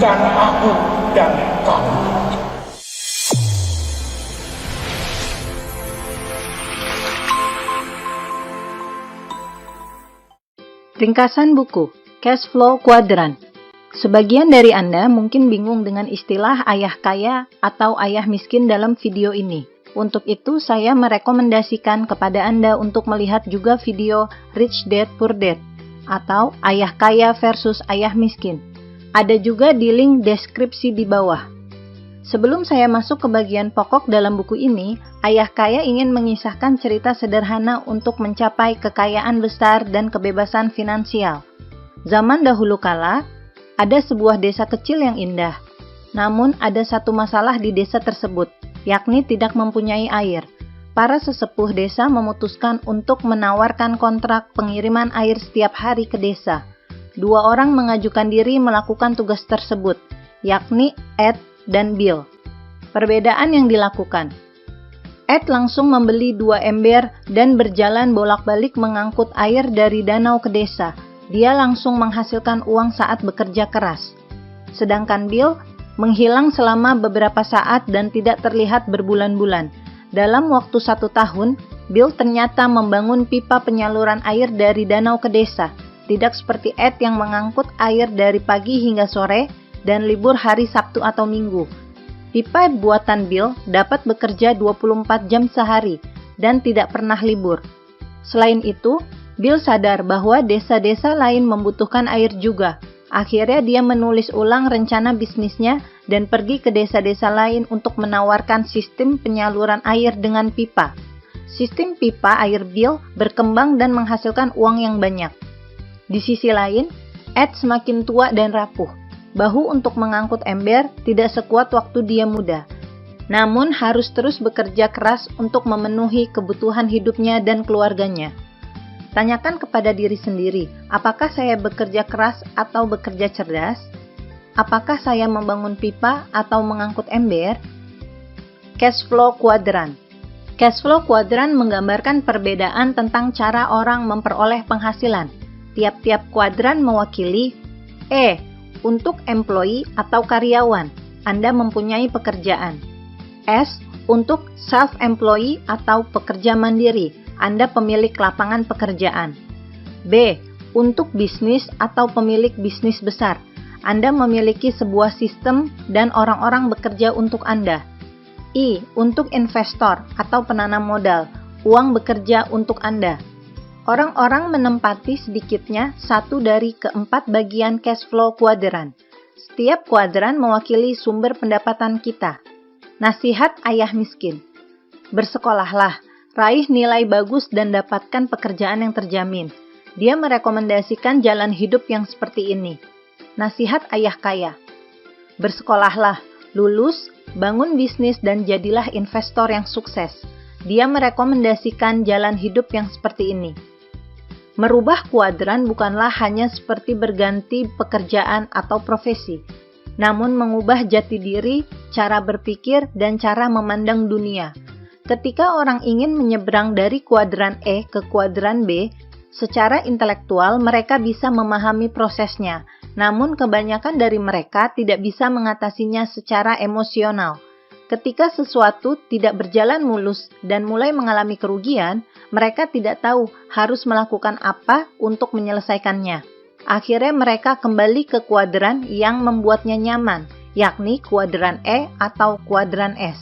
bukan aku dan kamu. Ringkasan buku, Cash Flow Quadrant. Sebagian dari Anda mungkin bingung dengan istilah ayah kaya atau ayah miskin dalam video ini. Untuk itu, saya merekomendasikan kepada Anda untuk melihat juga video Rich Dad Poor Dad atau ayah kaya versus ayah miskin. Ada juga di link deskripsi di bawah. Sebelum saya masuk ke bagian pokok dalam buku ini, ayah kaya ingin mengisahkan cerita sederhana untuk mencapai kekayaan besar dan kebebasan finansial. Zaman dahulu kala, ada sebuah desa kecil yang indah. Namun ada satu masalah di desa tersebut, yakni tidak mempunyai air. Para sesepuh desa memutuskan untuk menawarkan kontrak pengiriman air setiap hari ke desa. 2 orang mengajukan diri melakukan tugas tersebut, yakni Ed dan Bill. Perbedaan yang dilakukan. Ed langsung membeli 2 ember dan berjalan bolak-balik mengangkut air dari danau ke desa. Dia langsung menghasilkan uang saat bekerja keras. Sedangkan Bill menghilang selama beberapa saat dan tidak terlihat berbulan-bulan. Dalam waktu 1 tahun, Bill ternyata membangun pipa penyaluran air dari danau ke desa. Tidak seperti Ed yang mengangkut air dari pagi hingga sore dan libur hari Sabtu atau Minggu. Pipa buatan Bill dapat bekerja 24 jam sehari dan tidak pernah libur. Selain itu, Bill sadar bahwa desa-desa lain membutuhkan air juga. Akhirnya dia menulis ulang rencana bisnisnya dan pergi ke desa-desa lain untuk menawarkan sistem penyaluran air dengan pipa. Sistem pipa air Bill berkembang dan menghasilkan uang yang banyak. Di sisi lain, Ed semakin tua dan rapuh. Bahu untuk mengangkut ember tidak sekuat waktu dia muda. Namun harus terus bekerja keras untuk memenuhi kebutuhan hidupnya dan keluarganya. Tanyakan kepada diri sendiri, apakah saya bekerja keras atau bekerja cerdas? Apakah saya membangun pipa atau mengangkut ember? Cash flow kuadran. Cash flow kuadran menggambarkan perbedaan tentang cara orang memperoleh penghasilan. Tiap-tiap kuadran mewakili E. Untuk employee atau karyawan, Anda mempunyai pekerjaan. S. Untuk self-employee atau pekerja mandiri, Anda pemilik lapangan pekerjaan. B. Untuk bisnis atau pemilik bisnis besar, Anda memiliki sebuah sistem dan orang-orang bekerja untuk Anda. I. Untuk investor atau penanam modal, uang bekerja untuk Anda. Orang-orang menempati sedikitnya 1 dari keempat bagian cash flow kuadran. Setiap kuadran mewakili sumber pendapatan kita. Nasihat ayah miskin. Bersekolahlah, raih nilai bagus dan dapatkan pekerjaan yang terjamin. Dia merekomendasikan jalan hidup yang seperti ini. Nasihat ayah kaya. Bersekolahlah, lulus, bangun bisnis dan jadilah investor yang sukses. Dia merekomendasikan jalan hidup yang seperti ini. Merubah kuadran bukanlah hanya seperti berganti pekerjaan atau profesi, namun mengubah jati diri, cara berpikir, dan cara memandang dunia. Ketika orang ingin menyeberang dari kuadran E ke kuadran B, secara intelektual mereka bisa memahami prosesnya, namun kebanyakan dari mereka tidak bisa mengatasinya secara emosional. Ketika sesuatu tidak berjalan mulus dan mulai mengalami kerugian, mereka tidak tahu harus melakukan apa untuk menyelesaikannya. Akhirnya mereka kembali ke kuadran yang membuatnya nyaman, yakni kuadran E atau kuadran S.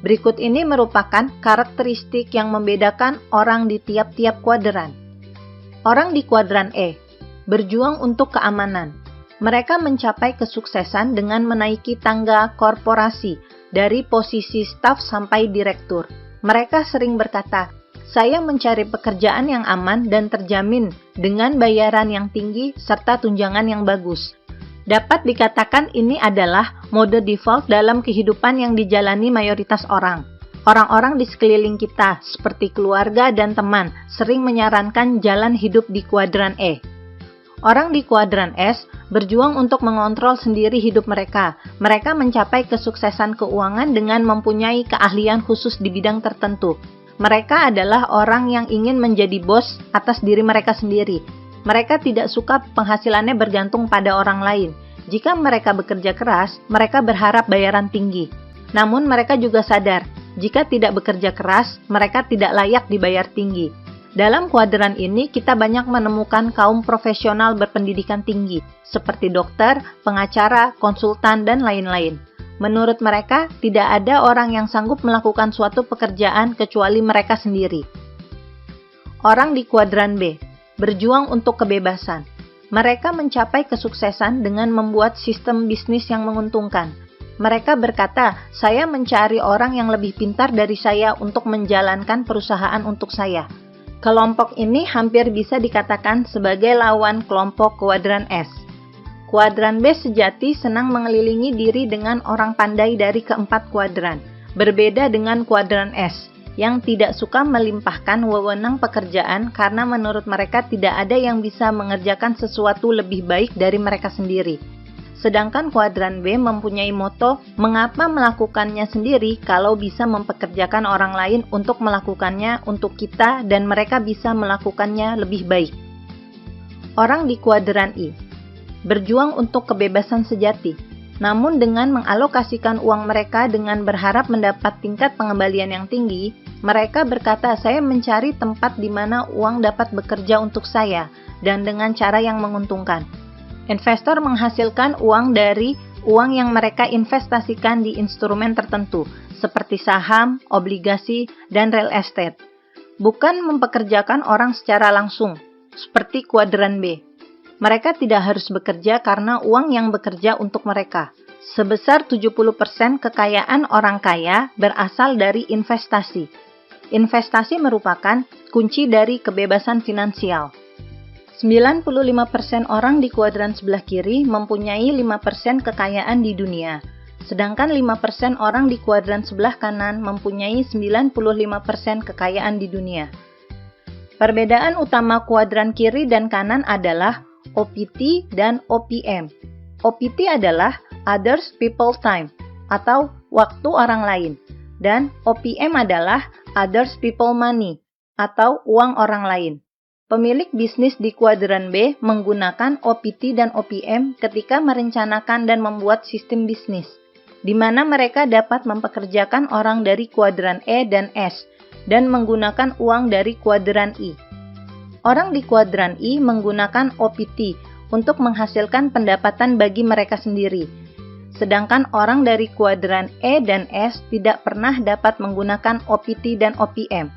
Berikut ini merupakan karakteristik yang membedakan orang di tiap-tiap kuadran. Orang di kuadran E berjuang untuk keamanan. Mereka mencapai kesuksesan dengan menaiki tangga korporasi dari posisi staf sampai direktur. Mereka sering berkata, "Saya mencari pekerjaan yang aman dan terjamin dengan bayaran yang tinggi serta tunjangan yang bagus." Dapat dikatakan ini adalah mode default dalam kehidupan yang dijalani mayoritas orang. Orang-orang di sekeliling kita, seperti keluarga dan teman, sering menyarankan jalan hidup di kuadran E. Orang di kuadran S berjuang untuk mengontrol sendiri hidup mereka. Mereka mencapai kesuksesan keuangan dengan mempunyai keahlian khusus di bidang tertentu. Mereka adalah orang yang ingin menjadi bos atas diri mereka sendiri. Mereka tidak suka penghasilannya bergantung pada orang lain. Jika mereka bekerja keras, mereka berharap bayaran tinggi. Namun mereka juga sadar, jika tidak bekerja keras, mereka tidak layak dibayar tinggi. Dalam kuadran ini, kita banyak menemukan kaum profesional berpendidikan tinggi, seperti dokter, pengacara, konsultan, dan lain-lain. Menurut mereka, tidak ada orang yang sanggup melakukan suatu pekerjaan kecuali mereka sendiri. Orang di kuadran B berjuang untuk kebebasan. Mereka mencapai kesuksesan dengan membuat sistem bisnis yang menguntungkan. Mereka berkata, "Saya mencari orang yang lebih pintar dari saya untuk menjalankan perusahaan untuk saya." Kelompok ini hampir bisa dikatakan sebagai lawan kelompok kuadran S. Kuadran B sejati senang mengelilingi diri dengan orang pandai dari keempat kuadran, berbeda dengan kuadran S, yang tidak suka melimpahkan wewenang pekerjaan karena menurut mereka tidak ada yang bisa mengerjakan sesuatu lebih baik dari mereka sendiri. Sedangkan kuadran B mempunyai moto, mengapa melakukannya sendiri kalau bisa mempekerjakan orang lain untuk melakukannya untuk kita dan mereka bisa melakukannya lebih baik. Orang di kuadran I berjuang untuk kebebasan sejati, namun dengan mengalokasikan uang mereka dengan berharap mendapat tingkat pengembalian yang tinggi, mereka berkata, "Saya mencari tempat di mana uang dapat bekerja untuk saya dan dengan cara yang menguntungkan." Investor menghasilkan uang dari uang yang mereka investasikan di instrumen tertentu, seperti saham, obligasi, dan real estate. Bukan mempekerjakan orang secara langsung, seperti kuadran B. Mereka tidak harus bekerja karena uang yang bekerja untuk mereka. Sebesar 70% kekayaan orang kaya berasal dari investasi. Investasi merupakan kunci dari kebebasan finansial. 95% orang di kuadran sebelah kiri mempunyai 5% kekayaan di dunia, sedangkan 5% orang di kuadran sebelah kanan mempunyai 95% kekayaan di dunia. Perbedaan utama kuadran kiri dan kanan adalah OPT dan OPM. OPT adalah Others People Time atau waktu orang lain, dan OPM adalah Others People Money atau uang orang lain. Pemilik bisnis di kuadran B menggunakan OPT dan OPM ketika merencanakan dan membuat sistem bisnis, di mana mereka dapat mempekerjakan orang dari kuadran E dan S, dan menggunakan uang dari kuadran I. Orang di kuadran I menggunakan OPT untuk menghasilkan pendapatan bagi mereka sendiri, sedangkan orang dari kuadran E dan S tidak pernah dapat menggunakan OPT dan OPM.